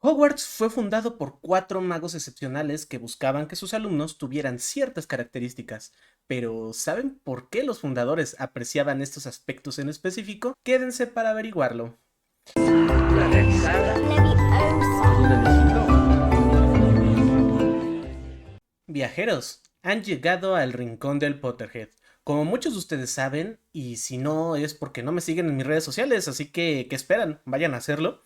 Hogwarts fue fundado por cuatro magos excepcionales que buscaban que sus alumnos tuvieran ciertas características. Pero ¿saben por qué los fundadores apreciaban estos aspectos en específico? Quédense para averiguarlo. Realizada por un elegido. Viajeros, han llegado al rincón del Potterhead. Como muchos de ustedes saben, y si no es porque no me siguen en mis redes sociales, así que ¿qué esperan? Vayan a hacerlo.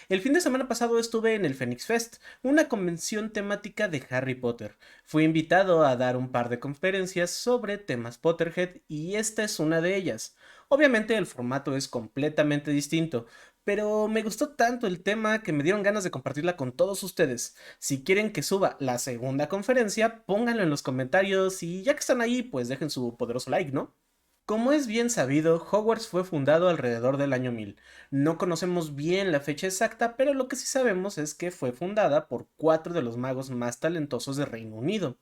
El fin de semana pasado estuve en el Phoenix Fest, una convención temática de Harry Potter. Fui invitado a dar un par de conferencias sobre temas Potterhead y esta es una de ellas. Obviamente el formato es completamente distinto, pero me gustó tanto el tema que me dieron ganas de compartirla con todos ustedes. Si quieren que suba la segunda conferencia, pónganlo en los comentarios y ya que están ahí, pues dejen su poderoso like, ¿no? Como es bien sabido, Hogwarts fue fundado alrededor del año 1000. No conocemos bien la fecha exacta, pero lo que sí sabemos es que fue fundada por cuatro de los magos más talentosos de Reino Unido.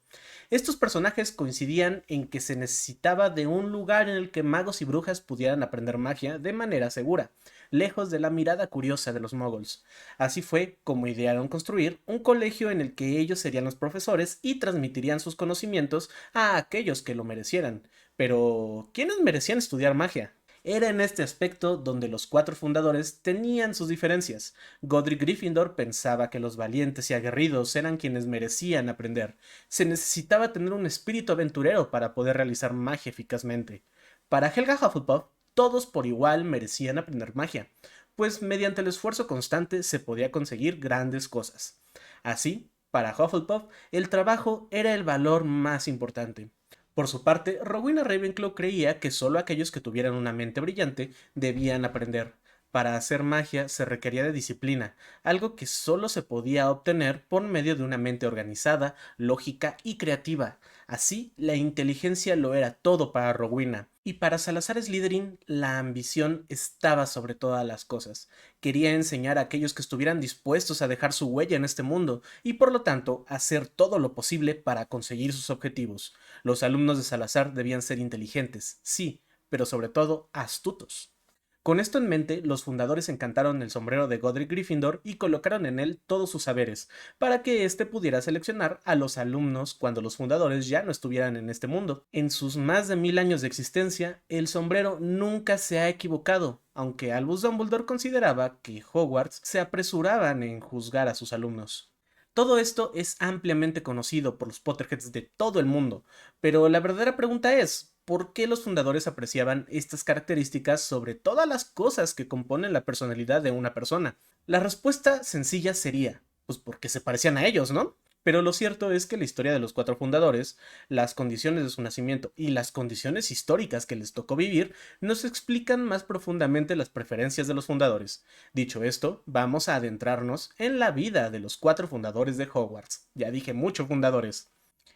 Estos personajes coincidían en que se necesitaba de un lugar en el que magos y brujas pudieran aprender magia de manera segura, lejos de la mirada curiosa de los muggles. Así fue como idearon construir un colegio en el que ellos serían los profesores y transmitirían sus conocimientos a aquellos que lo merecieran. Pero, ¿quiénes merecían estudiar magia? Era en este aspecto donde los cuatro fundadores tenían sus diferencias. Godric Gryffindor pensaba que los valientes y aguerridos eran quienes merecían aprender. Se necesitaba tener un espíritu aventurero para poder realizar magia eficazmente. Para Helga Hufflepuff, todos por igual merecían aprender magia, pues mediante el esfuerzo constante se podía conseguir grandes cosas. Así, para Hufflepuff, el trabajo era el valor más importante. Por su parte, Rowena Ravenclaw creía que solo aquellos que tuvieran una mente brillante debían aprender. Para hacer magia se requería de disciplina, algo que solo se podía obtener por medio de una mente organizada, lógica y creativa. Así, la inteligencia lo era todo para Rowena. Y para Salazar Slytherin, la ambición estaba sobre todas las cosas. Quería enseñar a aquellos que estuvieran dispuestos a dejar su huella en este mundo y por lo tanto hacer todo lo posible para conseguir sus objetivos. Los alumnos de Salazar debían ser inteligentes, sí, pero sobre todo astutos. Con esto en mente, los fundadores encantaron el sombrero de Godric Gryffindor y colocaron en él todos sus saberes, para que éste pudiera seleccionar a los alumnos cuando los fundadores ya no estuvieran en este mundo. En sus más de 1000 años de existencia, el sombrero nunca se ha equivocado, aunque Albus Dumbledore consideraba que Hogwarts se apresuraban en juzgar a sus alumnos. Todo esto es ampliamente conocido por los Potterheads de todo el mundo, pero la verdadera pregunta es, ¿por qué los fundadores apreciaban estas características sobre todas las cosas que componen la personalidad de una persona? La respuesta sencilla sería, pues porque se parecían a ellos, ¿no? Pero lo cierto es que la historia de los cuatro fundadores, las condiciones de su nacimiento y las condiciones históricas que les tocó vivir nos explican más profundamente las preferencias de los fundadores. Dicho esto, vamos a adentrarnos en la vida de los cuatro fundadores de Hogwarts. Ya dije mucho fundadores.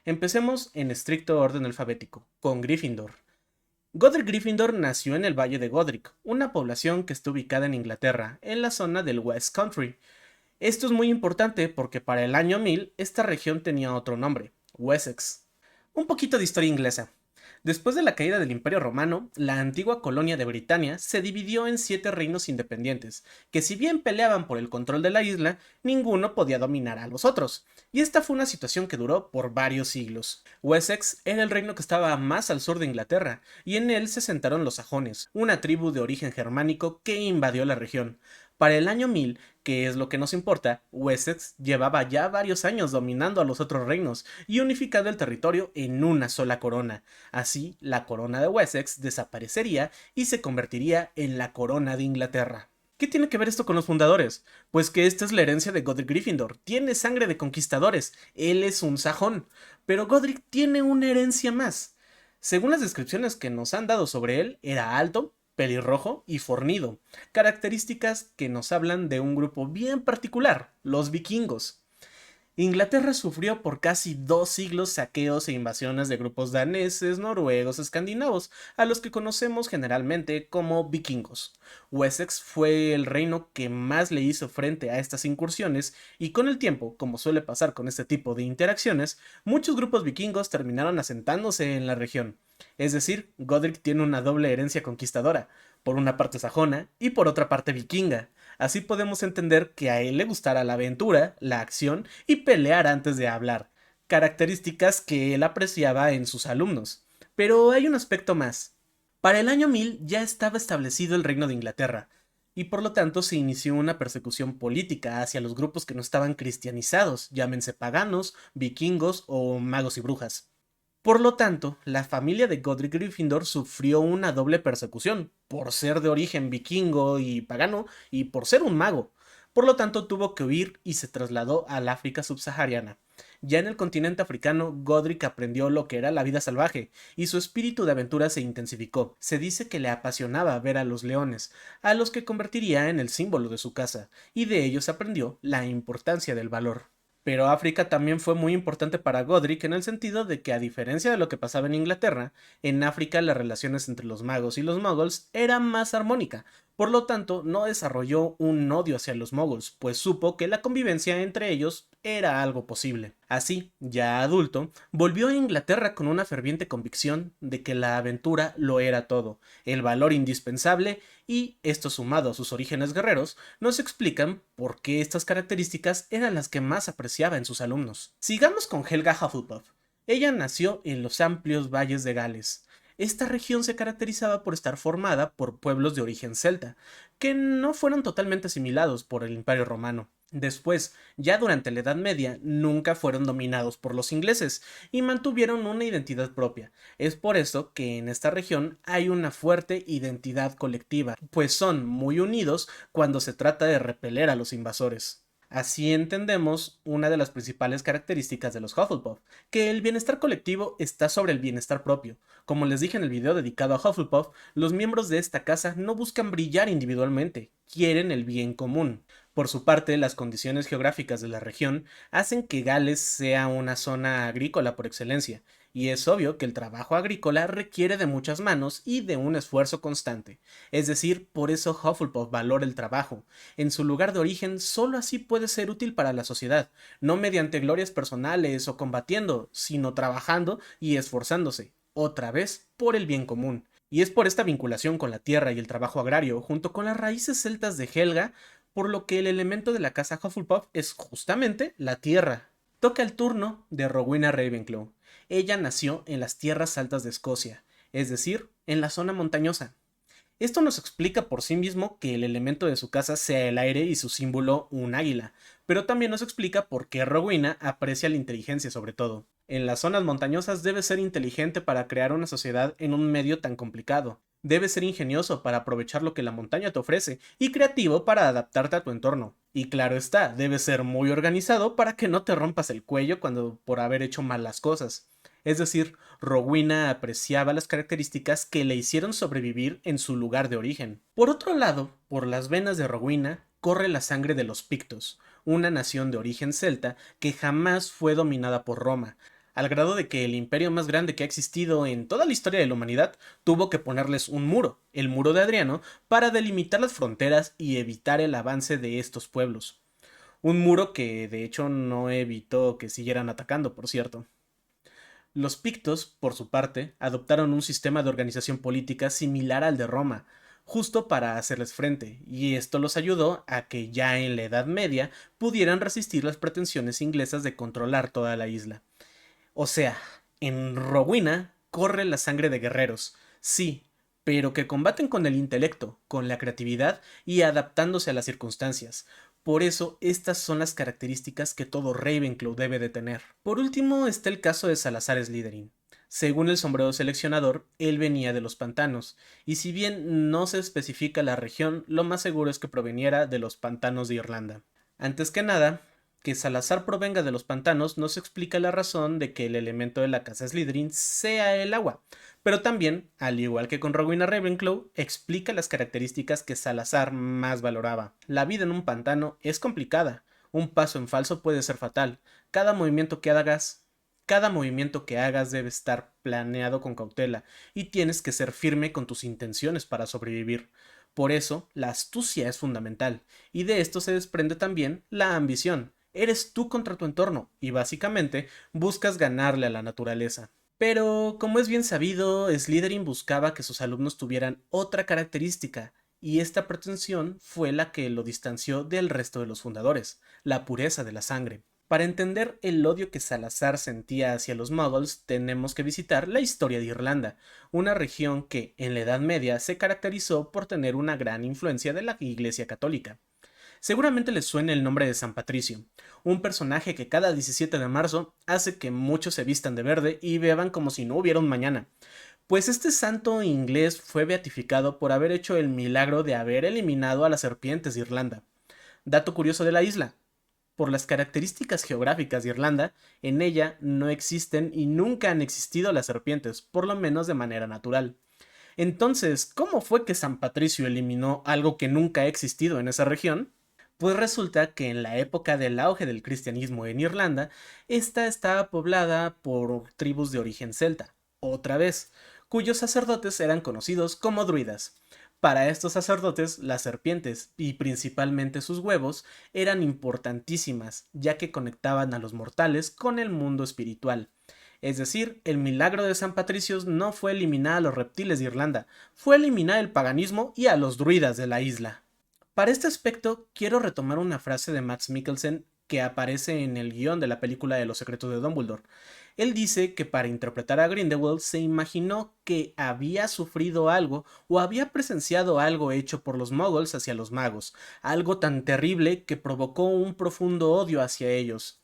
Empecemos en estricto orden alfabético, con Gryffindor. Godric Gryffindor nació en el Valle de Godric, una población que está ubicada en Inglaterra, en la zona del West Country. Esto es muy importante porque para el año 1000 esta región tenía otro nombre, Wessex. Un poquito de historia inglesa. Después de la caída del Imperio Romano, la antigua colonia de Britania se dividió en 7 reinos independientes, que si bien peleaban por el control de la isla, ninguno podía dominar a los otros, y esta fue una situación que duró por varios siglos. Wessex era el reino que estaba más al sur de Inglaterra, y en él se sentaron los sajones, una tribu de origen germánico que invadió la región. Para el año 1000, que es lo que nos importa, Wessex llevaba ya varios años dominando a los otros reinos y unificando el territorio en una sola corona. Así, la corona de Wessex desaparecería y se convertiría en la corona de Inglaterra. ¿Qué tiene que ver esto con los fundadores? Pues que esta es la herencia de Godric Gryffindor. Tiene sangre de conquistadores. Él es un sajón. Pero Godric tiene una herencia más. Según las descripciones que nos han dado sobre él, era alto, pelirrojo y fornido, características que nos hablan de un grupo bien particular, los vikingos. Inglaterra sufrió por casi 2 siglos saqueos e invasiones de grupos daneses, noruegos, escandinavos, a los que conocemos generalmente como vikingos. Wessex fue el reino que más le hizo frente a estas incursiones y con el tiempo, como suele pasar con este tipo de interacciones, muchos grupos vikingos terminaron asentándose en la región. Es decir, Godric tiene una doble herencia conquistadora, por una parte sajona y por otra parte vikinga. Así podemos entender que a él le gustara la aventura, la acción y pelear antes de hablar, características que él apreciaba en sus alumnos. Pero hay un aspecto más. Para el año 1000 ya estaba establecido el Reino de Inglaterra, y por lo tanto se inició una persecución política hacia los grupos que no estaban cristianizados, llámense paganos, vikingos o magos y brujas. Por lo tanto, la familia de Godric Gryffindor sufrió una doble persecución, por ser de origen vikingo y pagano y por ser un mago. Por lo tanto, tuvo que huir y se trasladó al África subsahariana. Ya en el continente africano, Godric aprendió lo que era la vida salvaje, y su espíritu de aventura se intensificó. Se dice que le apasionaba ver a los leones, a los que convertiría en el símbolo de su casa, y de ellos aprendió la importancia del valor. Pero África también fue muy importante para Godric en el sentido de que, a diferencia de lo que pasaba en Inglaterra, en África las relaciones entre los magos y los muggles era más armónica. Por lo tanto, no desarrolló un odio hacia los muggles, pues supo que la convivencia entre ellos era algo posible. Así, ya adulto, volvió a Inglaterra con una ferviente convicción de que la aventura lo era todo, el valor indispensable, y esto sumado a sus orígenes guerreros, nos explican por qué estas características eran las que más apreciaba en sus alumnos. Sigamos con Helga Hufflepuff. Ella nació en los amplios valles de Gales. Esta región se caracterizaba por estar formada por pueblos de origen celta, que no fueron totalmente asimilados por el Imperio Romano. Después, ya durante la Edad Media, nunca fueron dominados por los ingleses y mantuvieron una identidad propia. Es por eso que en esta región hay una fuerte identidad colectiva, pues son muy unidos cuando se trata de repeler a los invasores. Así entendemos una de las principales características de los Hufflepuff, que el bienestar colectivo está sobre el bienestar propio. Como les dije en el video dedicado a Hufflepuff, los miembros de esta casa no buscan brillar individualmente, quieren el bien común. Por su parte, las condiciones geográficas de la región hacen que Gales sea una zona agrícola por excelencia, y es obvio que el trabajo agrícola requiere de muchas manos y de un esfuerzo constante. Es decir, por eso Hufflepuff valora el trabajo. En su lugar de origen, solo así puede ser útil para la sociedad, no mediante glorias personales o combatiendo, sino trabajando y esforzándose, otra vez, por el bien común. Y es por esta vinculación con la tierra y el trabajo agrario, junto con las raíces celtas de Helga, por lo que el elemento de la casa Hufflepuff es justamente la tierra. Toca el turno de Rowena Ravenclaw. Ella nació en las tierras altas de Escocia, es decir, en la zona montañosa. Esto nos explica por sí mismo que el elemento de su casa sea el aire y su símbolo un águila, pero también nos explica por qué Rowena aprecia la inteligencia sobre todo. En las zonas montañosas debes ser inteligente para crear una sociedad en un medio tan complicado. Debes ser ingenioso para aprovechar lo que la montaña te ofrece y creativo para adaptarte a tu entorno. Y claro está, debes ser muy organizado para que no te rompas el cuello cuando por haber hecho mal las cosas. Es decir, Rowena apreciaba las características que le hicieron sobrevivir en su lugar de origen. Por otro lado, por las venas de Rowena corre la sangre de los Pictos, una nación de origen celta que jamás fue dominada por Roma, al grado de que el imperio más grande que ha existido en toda la historia de la humanidad tuvo que ponerles un muro, el muro de Adriano, para delimitar las fronteras y evitar el avance de estos pueblos. Un muro que de hecho no evitó que siguieran atacando, por cierto. Los pictos, por su parte, adoptaron un sistema de organización política similar al de Roma, justo para hacerles frente, y esto los ayudó a que ya en la Edad Media pudieran resistir las pretensiones inglesas de controlar toda la isla. O sea, en Rowena corre la sangre de guerreros, sí, pero que combaten con el intelecto, con la creatividad y adaptándose a las circunstancias. Por eso, estas son las características que todo Ravenclaw debe de tener. Por último está el caso de Salazar Slytherin. Según el sombrero seleccionador, él venía de los pantanos, y si bien no se especifica la región, lo más seguro es que proveniera de los pantanos de Irlanda. Antes que nada, que Salazar provenga de los pantanos nos explica la razón de que el elemento de la casa Slytherin sea el agua, pero también, al igual que con Rowena Ravenclaw, explica las características que Salazar más valoraba. La vida en un pantano es complicada, un paso en falso puede ser fatal, cada movimiento que hagas cada movimiento que hagas debe estar planeado con cautela y tienes que ser firme con tus intenciones para sobrevivir. Por eso, la astucia es fundamental, y de esto se desprende también la ambición. Eres tú contra tu entorno, y básicamente buscas ganarle a la naturaleza. Pero, como es bien sabido, Slytherin buscaba que sus alumnos tuvieran otra característica, y esta pretensión fue la que lo distanció del resto de los fundadores, la pureza de la sangre. Para entender el odio que Salazar sentía hacia los muggles, tenemos que visitar la historia de Irlanda, una región que, en la Edad Media, se caracterizó por tener una gran influencia de la Iglesia Católica. Seguramente les suene el nombre de San Patricio, un personaje que cada 17 de marzo hace que muchos se vistan de verde y beban como si no hubiera un mañana. Pues este santo inglés fue beatificado por haber hecho el milagro de haber eliminado a las serpientes de Irlanda. Dato curioso de la isla: por las características geográficas de Irlanda, en ella no existen y nunca han existido las serpientes, por lo menos de manera natural. Entonces, ¿cómo fue que San Patricio eliminó algo que nunca ha existido en esa región? Pues resulta que en la época del auge del cristianismo en Irlanda, esta estaba poblada por tribus de origen celta, otra vez, cuyos sacerdotes eran conocidos como druidas. Para estos sacerdotes, las serpientes, y principalmente sus huevos, eran importantísimas, ya que conectaban a los mortales con el mundo espiritual. Es decir, el milagro de San Patricio no fue eliminar a los reptiles de Irlanda, fue eliminar el paganismo y a los druidas de la isla. Para este aspecto, quiero retomar una frase de Mads Mikkelsen que aparece en el guión de la película de Los secretos de Dumbledore. Él dice que para interpretar a Grindelwald se imaginó que había sufrido algo o había presenciado algo hecho por los muggles hacia los magos, algo tan terrible que provocó un profundo odio hacia ellos.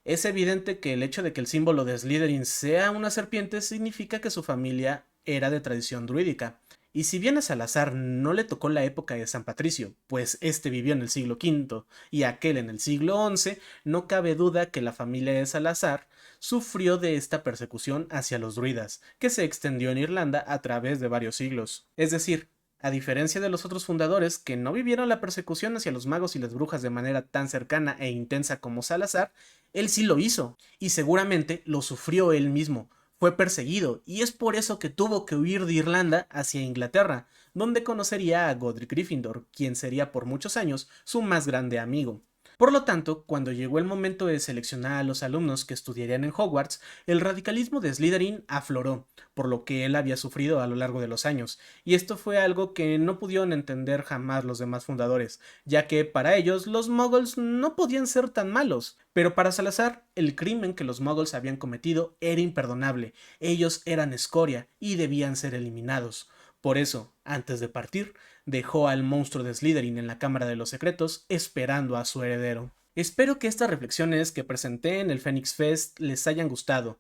Es evidente que el hecho de que el símbolo de Slytherin sea una serpiente significa que su familia era de tradición druídica. Y si bien a Salazar no le tocó la época de San Patricio, pues este vivió en el siglo V y aquel en el siglo XI, no cabe duda que la familia de Salazar sufrió de esta persecución hacia los druidas, que se extendió en Irlanda a través de varios siglos. Es decir, a diferencia de los otros fundadores que no vivieron la persecución hacia los magos y las brujas de manera tan cercana e intensa como Salazar, él sí lo hizo, y seguramente lo sufrió él mismo. Fue perseguido, y es por eso que tuvo que huir de Irlanda hacia Inglaterra, donde conocería a Godric Gryffindor, quien sería por muchos años su más grande amigo. Por lo tanto, cuando llegó el momento de seleccionar a los alumnos que estudiarían en Hogwarts, el radicalismo de Slytherin afloró, por lo que él había sufrido a lo largo de los años, y esto fue algo que no pudieron entender jamás los demás fundadores, ya que para ellos los muggles no podían ser tan malos. Pero para Salazar, el crimen que los muggles habían cometido era imperdonable, ellos eran escoria y debían ser eliminados. Por eso, antes de partir, dejó al monstruo de Slytherin en la Cámara de los Secretos esperando a su heredero. Espero que estas reflexiones que presenté en el Phoenix Fest les hayan gustado,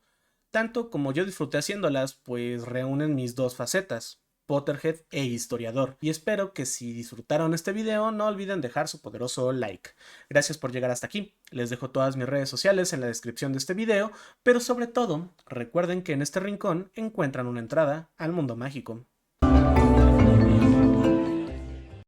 tanto como yo disfruté haciéndolas, pues reúnen mis dos facetas, Potterhead e historiador, y espero que si disfrutaron este video no olviden dejar su poderoso like. Gracias por llegar hasta aquí, les dejo todas mis redes sociales en la descripción de este video, pero sobre todo, recuerden que en este rincón encuentran una entrada al mundo mágico.